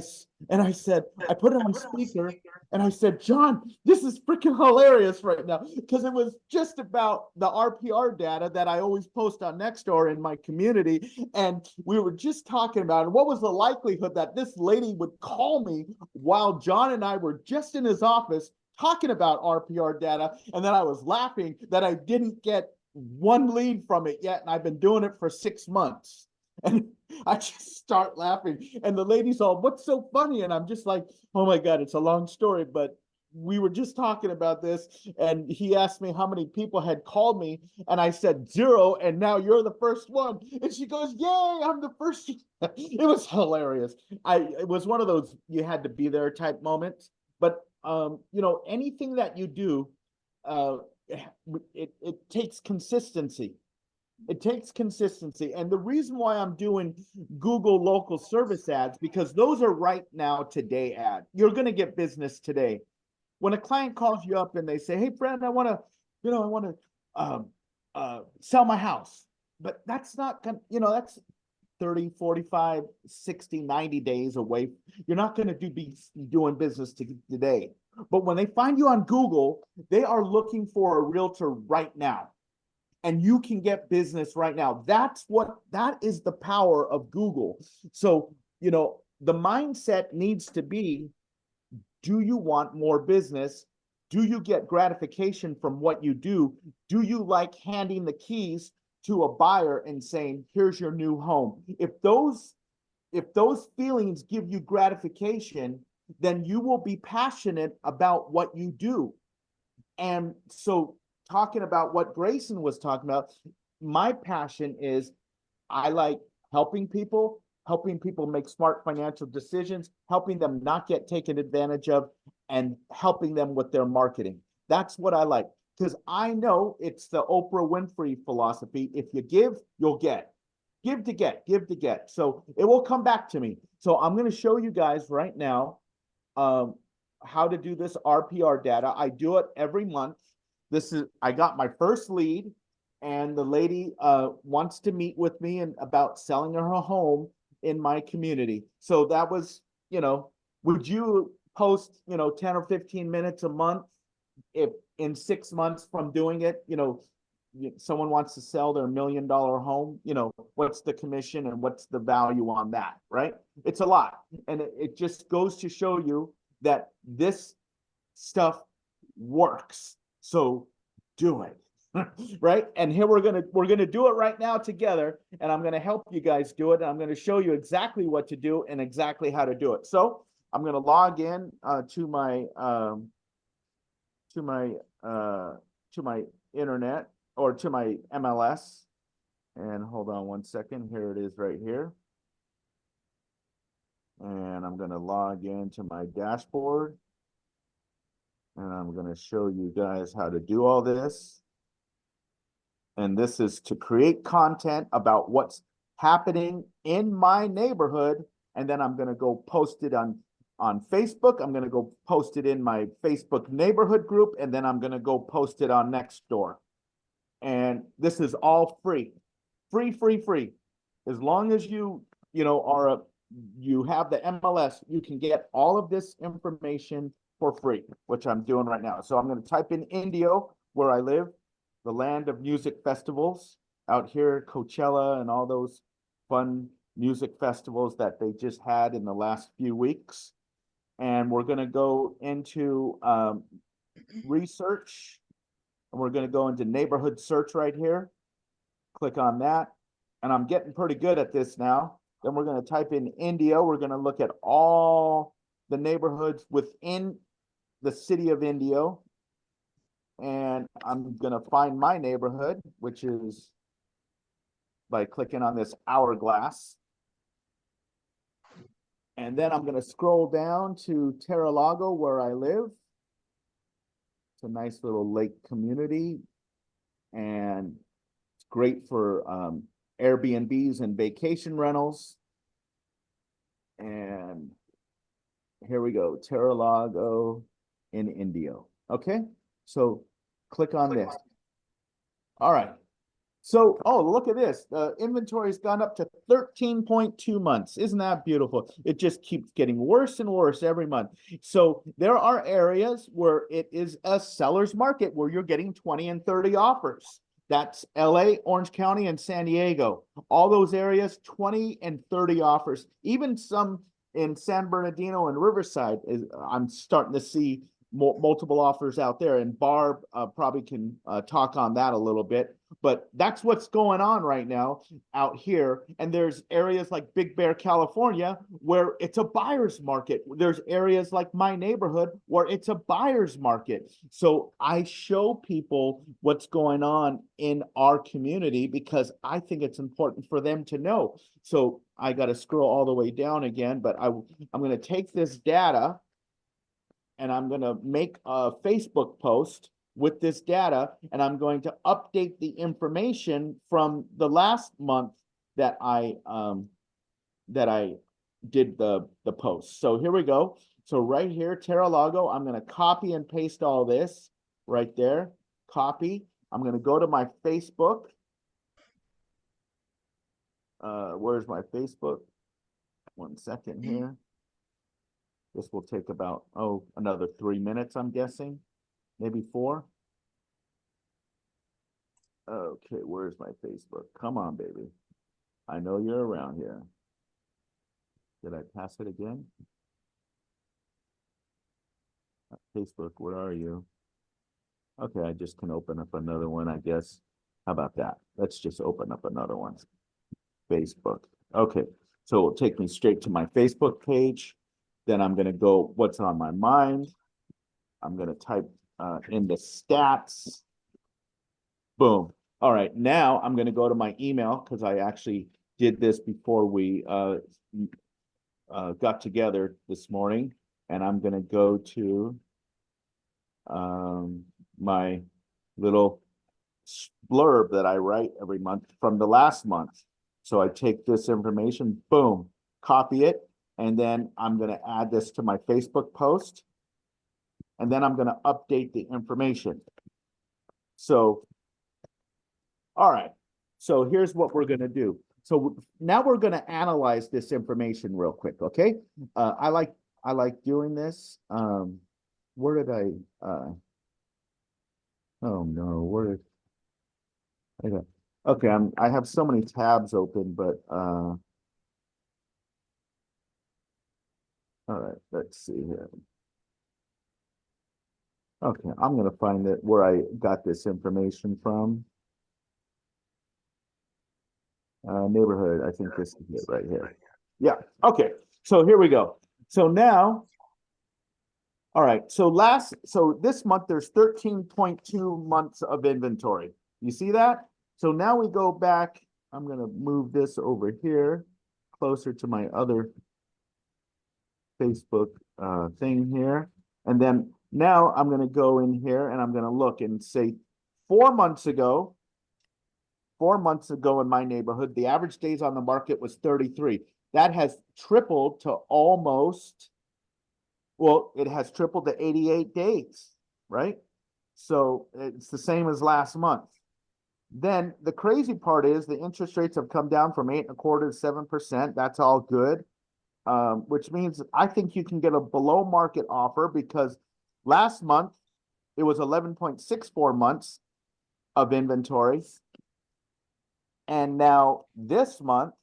said, I put it on speaker and I said, John, this is freaking hilarious right now, because it was just about the RPR data that I always post on Nextdoor in my community. And we were just talking about what was the likelihood that this lady would call me while John and I were just in his office talking about RPR data. And then I was laughing that I didn't get one lead from it yet. And I've been doing it for 6 months. And I just start laughing. And the lady's all, what's so funny? And I'm just like, oh my God, it's a long story. But we were just talking about this. And he asked me how many people had called me. And I said 0. And now you're the first one. And she goes, yay, I'm the first. It was hilarious. It was one of those you had to be there type moments. But, anything that you do, it takes consistency. It takes consistency. And the reason why I'm doing Google local service ads, because those are right now today ad. You're going to get business today. When a client calls you up and they say, hey, friend, I want to sell my house. But that's not going to, that's 30, 45, 60, 90 days away. You're not going to be doing business today. But when they find you on Google, they are looking for a realtor right now. And you can get business right now. That is the power of Google. So, the mindset needs to be, do you want more business? Do you get gratification from what you do? Do you like handing the keys to a buyer and saying, here's your new home? If those feelings give you gratification, then you will be passionate about what you do. And so, talking about what Grayson was talking about, my passion is I like helping people make smart financial decisions, helping them not get taken advantage of, and helping them with their marketing. That's what I like, because I know it's the Oprah Winfrey philosophy. If you give, you'll get. Give to get. So it will come back to me. So I'm going to show you guys right now how to do this RPR data. I do it every month. I got my first lead, and the lady wants to meet with me about selling her home in my community. So that was, would you post, 10 or 15 minutes a month if in 6 months from doing it, someone wants to sell their $1 million home, what's the commission and what's the value on that, right? It's a lot. And it just goes to show you that this stuff works. So do it. Right? And here we're gonna do it right now together, and I'm gonna help you guys do it, and I'm gonna show you exactly what to do and exactly how to do it. So I'm gonna log in to my to my to my internet or to my MLS. And hold on one second. Here it is right here. And I'm going to log into my dashboard. And I'm going to show you guys how to do all this. And this is to create content about what's happening in my neighborhood. And then I'm going to go post it on Facebook. I'm going to go post it in my Facebook neighborhood group. And then I'm going to go post it on Nextdoor. And this is all free. Free. As long as you know, you have the MLS, you can get all of this information for free, which I'm doing right now. So I'm going to type in Indio, where I live, the land of music festivals out here, Coachella and all those fun music festivals that they just had in the last few weeks. And we're going to go into research, and we're going to go into neighborhood search right here. Click on that. And I'm getting pretty good at this now. Then we're going to type in Indio. We're going to look at all the neighborhoods within the city of Indio. And I'm going to find my neighborhood, which is by clicking on this hourglass. And then I'm going to scroll down to Terra-Lago, where I live. It's a nice little lake community. And it's great for Airbnbs and vacation rentals. And here we go, Terra-Lago in Indio. Okay, so click on this. All right. So, oh, look at this. The inventory has gone up to 13.2 months. Isn't that beautiful? It just keeps getting worse and worse every month. So there are areas where it is a seller's market where you're getting 20 and 30 offers. That's LA, Orange County, and San Diego. All those areas, 20 and 30 offers. Even some in San Bernardino and Riverside, I'm starting to see multiple offers out there. And Barb probably can talk on that a little bit. But that's what's going on right now out here. And there's areas like Big Bear, California, where it's a buyer's market. There's areas like my neighborhood where it's a buyer's market. So I show people what's going on in our community because I think it's important for them to know. So I got to scroll all the way down again, but I'm going to take this data and I'm going to make a Facebook post with this data, and I'm going to update the information from the last month that I did the post. So here we go. So right here, Terra-Lago, I'm going to copy and paste all this right there. Copy. I'm going to go to my Facebook. Where's my Facebook? 1 second here. This will take about, another 3 minutes, I'm guessing. Maybe 4. Okay, where's my Facebook? Come on, baby. I know you're around here. Did I pass it again? Facebook, where are you? Okay, I just can open up another one, I guess. How about that? Let's just open up another one. Facebook. Okay, so it'll take me straight to my Facebook page. Then I'm going to go, what's on my mind? I'm going to type in the stats. Boom. All right, now I'm going to go to my email because I actually did this before we got together this morning. And I'm going to go to my little blurb that I write every month from the last month. So I take this information, boom, copy it, and then I'm going to add this to my Facebook post. And then I'm going to update the information. So, all right. So here's what we're going to do. So now we're going to analyze this information real quick. Okay. I like doing this. Where did oh no, where did okay, I have so many tabs open, but all right, let's see here. Okay, I'm gonna find it where I got this information from. Neighborhood, I think this is it right here. Yeah, okay, so here we go. So now. All right, so this month there's 13.2 months of inventory. You see that? So now we go back, I'm gonna move this over here, closer to my other Facebook thing here. And then now I'm gonna go in here and I'm gonna look and say 4 months ago. 4 months ago in my neighborhood, the average days on the market was 33. That has tripled to almost, well, it has tripled to 88 days, right? So it's the same as last month. Then the crazy part is the interest rates have come down from 8.25 to 7%. That's all good. Which means I think you can get a below market offer because last month it was 11.64 months of inventory. And now this month,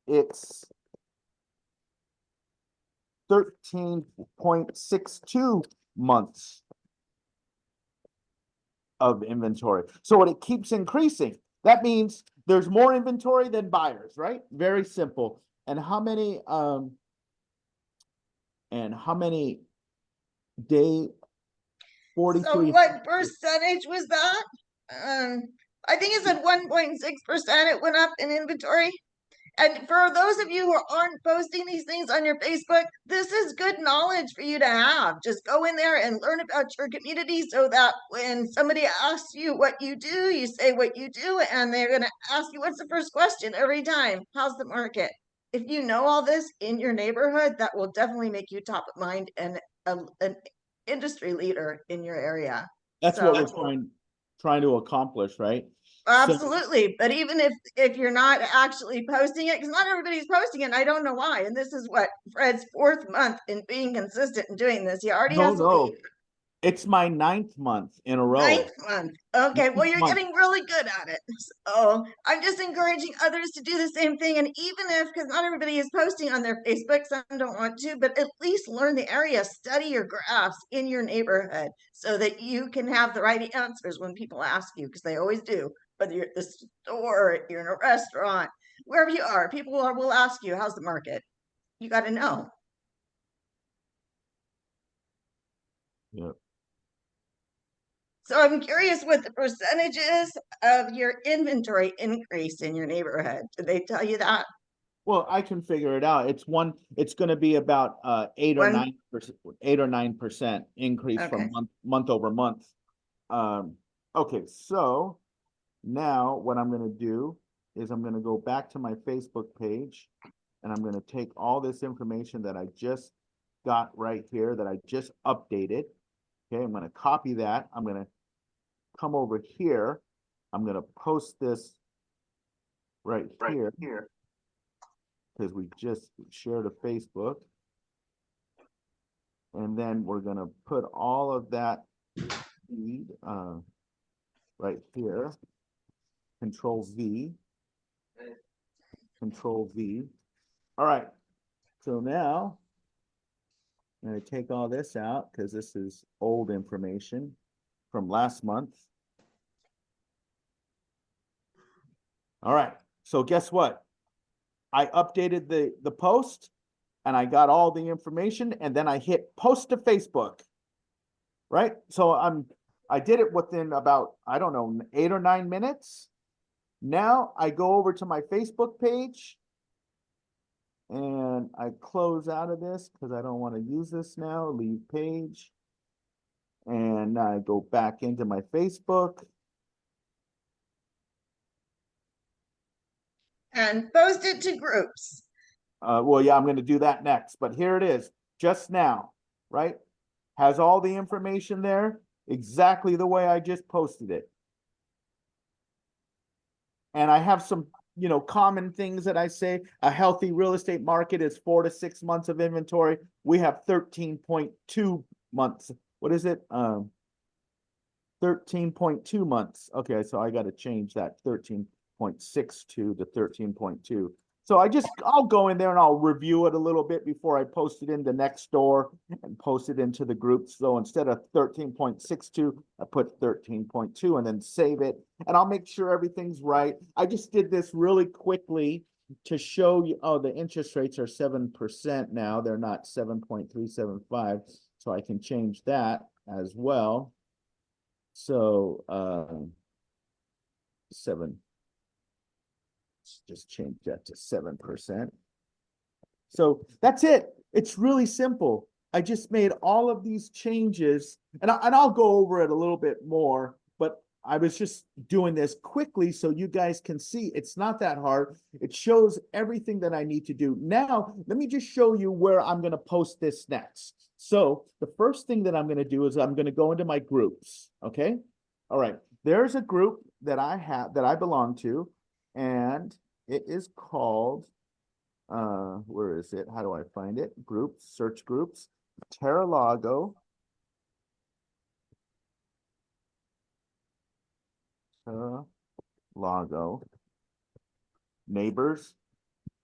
it's 13.62 months of inventory. So it keeps increasing. That means there's more inventory than buyers, right? Very simple. And how many day So 43? what percentage was that? I think it said 1.6% it went up in inventory. And for those of you who aren't posting these things on your Facebook, this is good knowledge for you to have. Just go in there and learn about your community so that when somebody asks you what you do, you say what you do, and they're going to ask you what's the first question every time? How's the market? If you know all this in your neighborhood, that will definitely make you top of mind and an industry leader in your area. That's So what we're trying to accomplish, right? So absolutely. But even if you're not actually posting it, because not everybody's posting it, I don't know why. And this is what Fred's 4th month in being consistent and doing this. He already has a lead. it's my 9th month in a row. 9th month. Okay, well, you're Month. getting really good at it. So I'm just encouraging others to do the same thing. And even if, because not everybody is posting on their Facebook, some don't want to, but at least learn the area, study your graphs in your neighborhood so that you can have the right answers when people ask you, because they always do. Whether you're at the store, you're in a restaurant, wherever you are, people will ask you, how's the market? You got to know. Yep. So I'm curious what the percentages of your inventory increase in your neighborhood. Did they tell you that? Well, I can figure it out. It's gonna be about 8 or 9% increase Okay. from month over month. Okay, so now what I'm gonna do is I'm gonna go back to my Facebook page and I'm gonna take all this information that I just got right here that I just updated. Okay, I'm gonna copy that. I'm gonna come over here. I'm gonna post this right here because we just shared a Facebook. And then we're gonna put all of that feed right here. Control V. Control V. All right. So now I'm gonna take all this out because this is old information from last month. All right. So guess what? I updated the post and I got all the information and then I hit post to Facebook. Right? So I did it within about, I don't know, 8 or 9 minutes. Now I go over to my Facebook page and I close out of this because I don't want to use this now. Leave page. And I go back into my Facebook. And post it to groups. Well, yeah, I'm going to do that next, but here it is just now, right? Has all the information there exactly the way I just posted it. And I have some, common things that I say. A healthy real estate market is 4 to 6 months of inventory. We have 13.2 months. What is it? 13.2 months. Okay, so I got to change that 13.62 to 13.2. So I'll go in there and I'll review it a little bit before I post it into Nextdoor and post it into the group. So instead of 13.62, I put 13.2 and then save it. And I'll make sure everything's right. I just did this really quickly to show you, oh, the interest rates are 7% now. They're not 7.375. So I can change that as well. So, just change that to 7%. So that's it. It's really simple. I just made all of these changes, and I'll go over it a little bit more, but I was just doing this quickly so you guys can see it's not that hard. It shows everything that I need to do. Now, let me just show you where I'm going to post this next. So the first thing that I'm going to do is I'm going to go into my groups. Okay. All right. There's a group that I belong to, and it is called, where is it? How do I find it? Groups, search groups, Terra-Lago. Terra-Lago Neighbors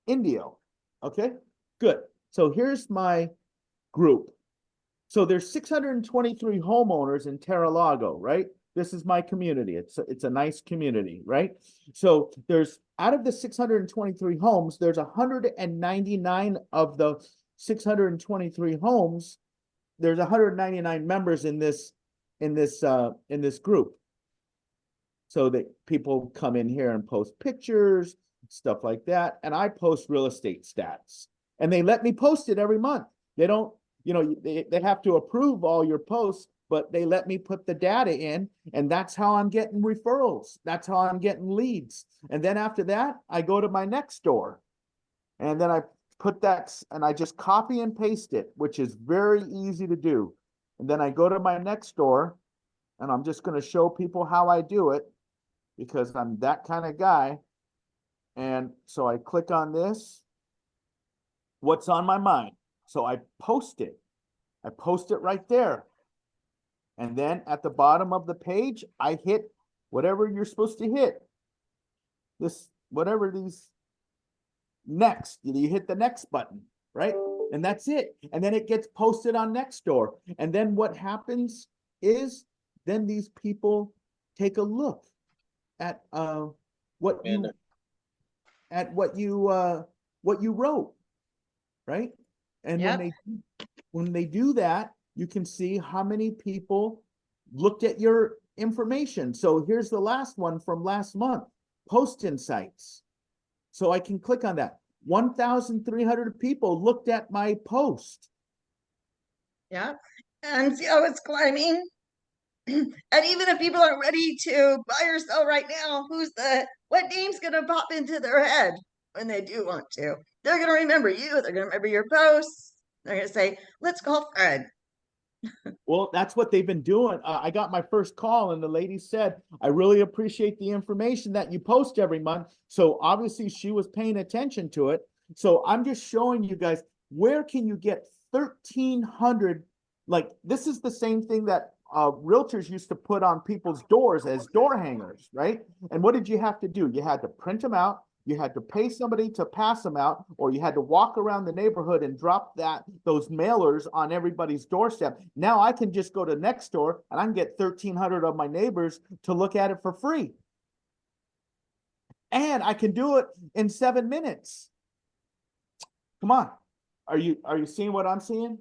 Indio. Okay, good. So here's my group. So there's 623 homeowners in Terra-Lago, right? This is my community. It's a nice community, right? So there's, out of the 623 homes, there's 199 of the 623 homes. There's 199 members in this group. So that people come in here and post pictures, stuff like that. And I post real estate stats, and they let me post it every month. They don't, they have to approve all your posts, but they let me put the data in, and that's how I'm getting referrals. That's how I'm getting leads. And then after that, I go to my Nextdoor, and then I put that, and I just copy and paste it, which is very easy to do. And then I go to my Nextdoor, and I'm just going to show people how I do it because I'm that kind of guy. And so I click on this, what's on my mind. So I post it. I post it right there. And then at the bottom of the page, I hit whatever you're supposed to hit. This, whatever these, next, you hit the next button, right? And that's it. And then it gets posted on Nextdoor. And then what happens is then these people take a look at what you wrote, right? And Yep. when they do that, you can see how many people looked at your information. So here's the last one from last month, Post Insights. So I can click on that. 1,300 people looked at my post. Yeah. And see how it's climbing. And even if people aren't ready to buy or sell right now, what name's gonna pop into their head when they do want to? They're gonna remember you, they're gonna remember your posts. They're gonna say, let's call Fred. Well, that's what they've been doing. I got my first call, and the lady said, I really appreciate the information that you post every month. So obviously she was paying attention to it. So I'm just showing you guys, where can you get 1,300? Like, this is the same thing that realtors used to put on people's doors as door hangers, right? And what did you have to do? You had to print them out. You had to pay somebody to pass them out, or you had to walk around the neighborhood and drop those mailers on everybody's doorstep. Now I can just go to Nextdoor and I can get 1,300 of my neighbors to look at it for free. And I can do it in 7 minutes. Come on. Are you seeing what I'm seeing?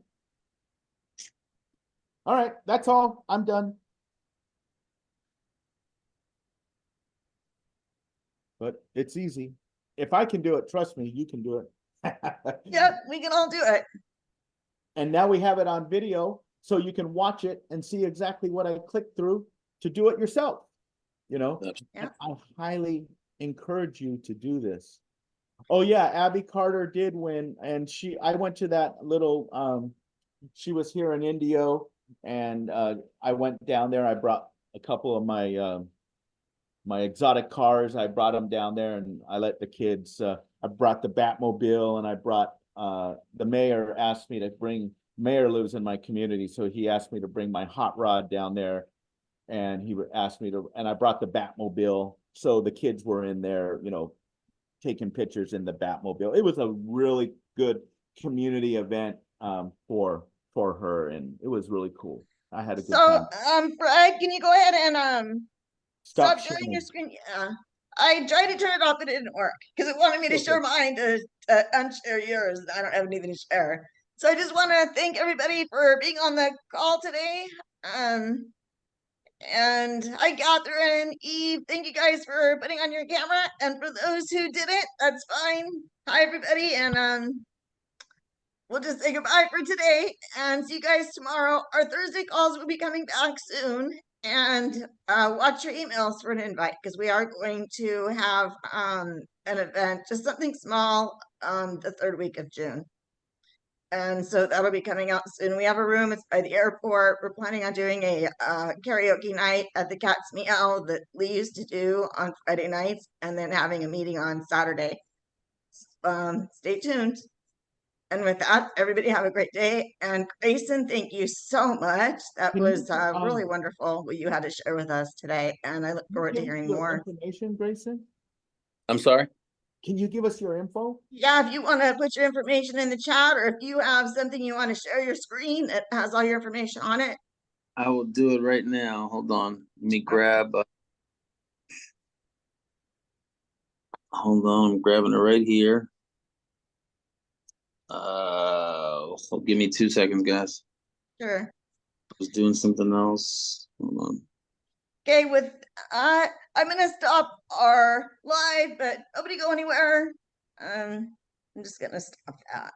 All right, that's all. I'm done. But it's easy. If I can do it, trust me, you can do it. Yep, we can all do it. And now we have it on video, so you can watch it and see exactly what I clicked through to do it yourself. Yeah. I highly encourage you to do this. Oh yeah, Abby Carter did win, and I went to that little, she was here in Indio, and I went down there. I brought a couple of my exotic cars. I brought them down there, and I let the kids, I brought the Batmobile, and I brought, the mayor asked me to mayor lives in my community, so he asked me to bring my hot rod down there, and he asked me to, and I brought the Batmobile, so the kids were in there, taking pictures in the Batmobile. It was a really good community event for her, and it was really cool. I had a good So, time. Fred, can you go ahead and Stop stop sharing your sharing. screen? Yeah. I tried to turn it off, but it didn't work because it wanted me to share Okay. mine to unshare yours. I don't have anything to share. So I just want to thank everybody for being on the call today. And hi, Catherine, Eve, thank you guys for putting on your camera. And for those who didn't, that's fine. Hi, everybody, and we'll just say goodbye for today and see you guys tomorrow. Our Thursday calls will be coming back soon. And watch your emails for an invite because we are going to have an event, just something small, the third week of June. And so that'll be coming out soon. We have a room, it's by the airport. We're planning on doing a karaoke night at the Cat's Meow that Lee used to do on Friday nights, and then having a meeting on Saturday. Stay tuned. And with that, everybody have a great day. And Grayson, thank you so much. That Can was you really wonderful what you had to share with us today. And I look forward to give us hearing your more. information, Grayson? I'm sorry. Can you give us your info? Yeah, if you want to put your information in the chat, or if you have something you want to share your screen that has all your information on it. I will do it right now. Hold on. Let me grab. Hold on. I'm grabbing it right here. Give me 2 seconds, guys. Sure. I was doing something else. Hold on. Okay, with I'm gonna stop our live, but nobody go anywhere. I'm just gonna stop that.